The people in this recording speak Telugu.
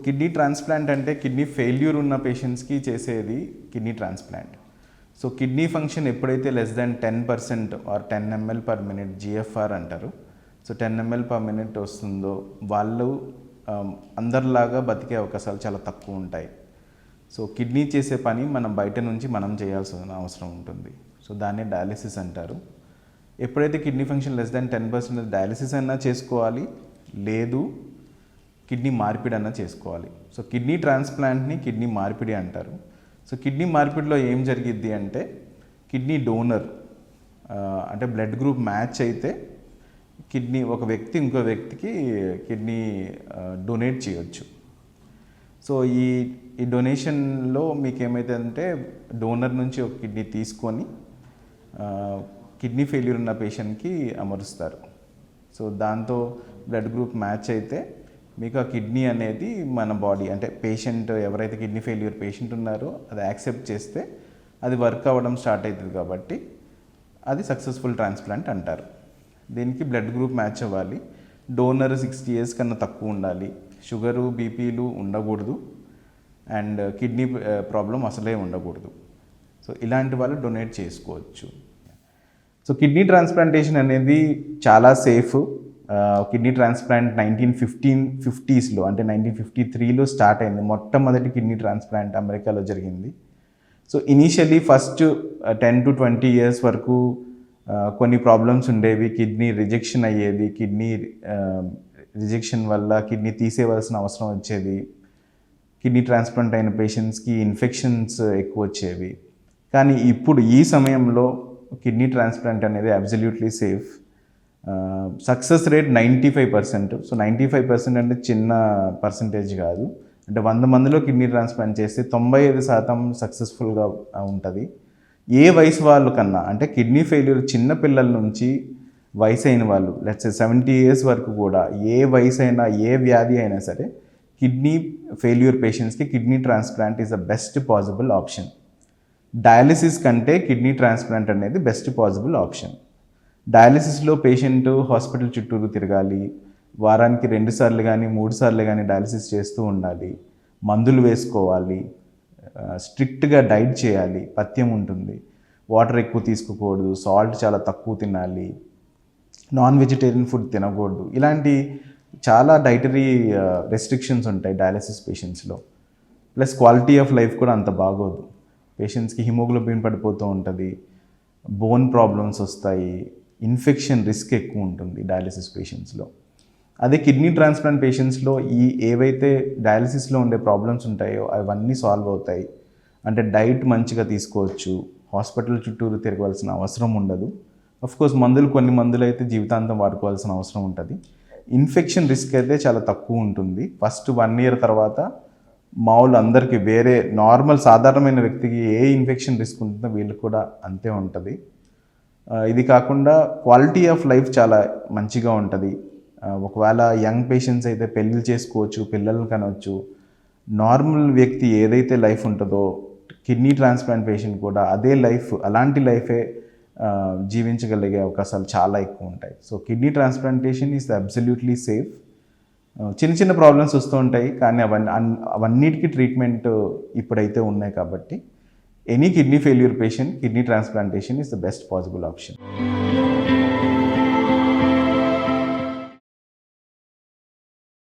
కిడ్నీ ట్రాన్స్ప్లాంట్ అంటే కిడ్నీ ఫెయిల్యూర్ ఉన్న పేషెంట్స్కి చేసేది kidney transplant. So kidney function ఎప్పుడైతే less than 10% or 10 ml per minute GFR అంటారు. సో 10 ml per minute వస్తుందో వాళ్ళు అందరిలాగా బతికే అవకాశాలు చాలా తక్కువ ఉంటాయి. సో కిడ్నీ చేసే పని మనం బయట నుంచి మనం చేయాల్సిన అవసరం ఉంటుంది. సో దాన్ని డయాలిసిస్ అంటారు. ఎప్పుడైతే kidney function less than 10% dialysis అయినా చేసుకోవాలి, లేదు కిడ్నీ మార్పిడి అన్నా చేసుకోవాలి. సో కిడ్నీ ట్రాన్స్ప్లాంట్ని కిడ్నీ మార్పిడి అంటారు. సో కిడ్నీ మార్పిడిలో ఏం జరిగిద్ది అంటే కిడ్నీ డోనర్ అంటే బ్లడ్ గ్రూప్ మ్యాచ్ అయితే కిడ్నీ ఒక వ్యక్తి ఇంకో వ్యక్తికి కిడ్నీ డొనేట్ చేయొచ్చు. సో ఈ డొనేషన్లో మీకు ఏమైతుందంటే డోనర్ నుంచి ఒక కిడ్నీ తీసుకొని కిడ్నీ ఫెయిల్యూర్ ఉన్న పేషెంట్కి అమరుస్తారు. సో దాంతో బ్లడ్ గ్రూప్ మ్యాచ్ అయితే మీకు ఆ కిడ్నీ అనేది మన బాడీ అంటే పేషెంట్ ఎవరైతే కిడ్నీ ఫెయిల్యూర్ పేషెంట్ ఉన్నారో అది యాక్సెప్ట్ చేస్తే అది వర్క్ అవ్వడం స్టార్ట్ అవుతుంది కాబట్టి అది సక్సెస్ఫుల్ ట్రాన్స్ప్లాంట్ అంటారు. దీనికి బ్లడ్ గ్రూప్ మ్యాచ్ అవ్వాలి, డోనర్ 60 years కన్నా తక్కువ ఉండాలి, షుగరు బీపీలు ఉండకూడదు, అండ్ కిడ్నీ ప్రాబ్లం అసలే ఉండకూడదు. సో ఇలాంటి వాళ్ళు డొనేట్ చేసుకోవచ్చు. సో కిడ్నీ ట్రాన్స్ప్లాంటేషన్ అనేది చాలా సేఫ్. కిడ్నీ ట్రాన్స్ప్లాంట్ 1950s అంటే 1953లో స్టార్ట్ అయింది. మొట్టమొదటి కిడ్నీ ట్రాన్స్ప్లాంట్ అమెరికాలో జరిగింది. So initially first 10 to 20 years వరకు కొన్ని ప్రాబ్లమ్స్ ఉండేవి. కిడ్నీ రిజెక్షన్ అయ్యేది, కిడ్నీ రిజెక్షన్ వల్ల కిడ్నీ తీసేయవలసిన అవసరం వచ్చేది, కిడ్నీ ట్రాన్స్ప్లాంట్ అయిన పేషెంట్స్కి ఇన్ఫెక్షన్స్ ఎక్కువ వచ్చేవి. కానీ ఇప్పుడు ఈ సమయంలో కిడ్నీ ట్రాన్స్ప్లాంట్ అనేది absolutely safe. Success rate 95%. So 95% అంటే చిన్న పర్సంటేజ్ కాదు. అంటే 100 మందిలో కిడ్నీ ట్రాన్స్ప్లాంట్ చేస్తే 95% సక్సెస్ఫుల్గా ఉంటుంది. ఏ వయసు వాళ్ళు కన్నా అంటే కిడ్నీ ఫెయిల్యూర్ చిన్న పిల్లల నుంచి వయసు అయిన వాళ్ళు లెట్స్ 70 years వరకు కూడా ఏ వయసు అయినా ఏ వ్యాధి అయినా సరే కిడ్నీ ఫెయిల్యూర్ పేషెంట్స్కి kidney transplant is the best possible option. Dialysis కంటే కిడ్నీ ట్రాన్స్ప్లాంట్ అనేది బెస్ట్ పాసిబుల్ ఆప్షన్. డయాలిసిస్లో పేషెంట్ హాస్పిటల్ చుట్టూరు తిరగాలి, వారానికి 2 సార్లు కానీ 3 సార్లు కానీ డయాలిసిస్ చేస్తూ ఉండాలి, మందులు వేసుకోవాలి, స్ట్రిక్ట్గా డైట్ చేయాలి, పథ్యం ఉంటుంది, వాటర్ ఎక్కువ తీసుకోకూడదు, సాల్ట్ చాలా తక్కువ తినాలి, నాన్ వెజిటేరియన్ ఫుడ్ తినకూడదు. ఇలాంటి చాలా డైటరీ రెస్ట్రిక్షన్స్ ఉంటాయి డయాలిసిస్ పేషెంట్స్లో. ప్లస్ క్వాలిటీ ఆఫ్ లైఫ్ కూడా అంత బాగోదు. పేషెంట్స్కి హిమోగ్లోబిన్ పడిపోతూ ఉంటుంది, బోన్ ప్రాబ్లమ్స్ వస్తాయి, ఇన్ఫెక్షన్ రిస్క్ ఎక్కువ ఉంటుంది డయాలిసిస్ పేషెంట్స్లో. అదే కిడ్నీ ట్రాన్స్ప్లాంట్ పేషెంట్స్లో ఏవైతే డయాలిసిస్లో ఉండే ప్రాబ్లమ్స్ ఉంటాయో అవన్నీ సాల్వ్ అవుతాయి. అంటే డైట్ మంచిగా తీసుకోవచ్చు, హాస్పిటల్ చుట్టూరు తిరగవలసిన అవసరం ఉండదు. కోర్స్ కొన్ని మందులు అయితే జీవితాంతం వాడుకోవాల్సిన అవసరం ఉంటుంది. ఇన్ఫెక్షన్ రిస్క్ అయితే చాలా తక్కువ ఉంటుంది. ఫస్ట్ 1 year తర్వాత మామూలు అందరికీ వేరే నార్మల్ సాధారణమైన వ్యక్తికి ఏ ఇన్ఫెక్షన్ రిస్క్ ఉంటుందో వీళ్ళకి కూడా అంతే ఉంటుంది. ఇది కాకుండా క్వాలిటీ ఆఫ్ లైఫ్ చాలా మంచిగా ఉంటుంది. ఒకవేళ యంగ్ పేషెంట్స్ అయితే పెళ్ళిళ్ళు చేసుకోవచ్చు, పిల్లల్ని కనవచ్చు. నార్మల్ వ్యక్తి ఏదైతే లైఫ్ ఉంటుందో కిడ్నీ ట్రాన్స్ప్లాంట్ పేషెంట్ కూడా అదే లైఫ్, అలాంటి లైఫే జీవించగలిగే అవకాశాలు చాలా ఎక్కువ ఉంటాయి. So kidney transplantation is absolutely safe. చిన్న ప్రాబ్లమ్స్ వస్తూ ఉంటాయి కానీ అవన్నిటికీ ట్రీట్మెంట్ ఇప్పుడైతే ఉన్నాయి కాబట్టి any kidney failure patient kidney transplantation is the best possible option.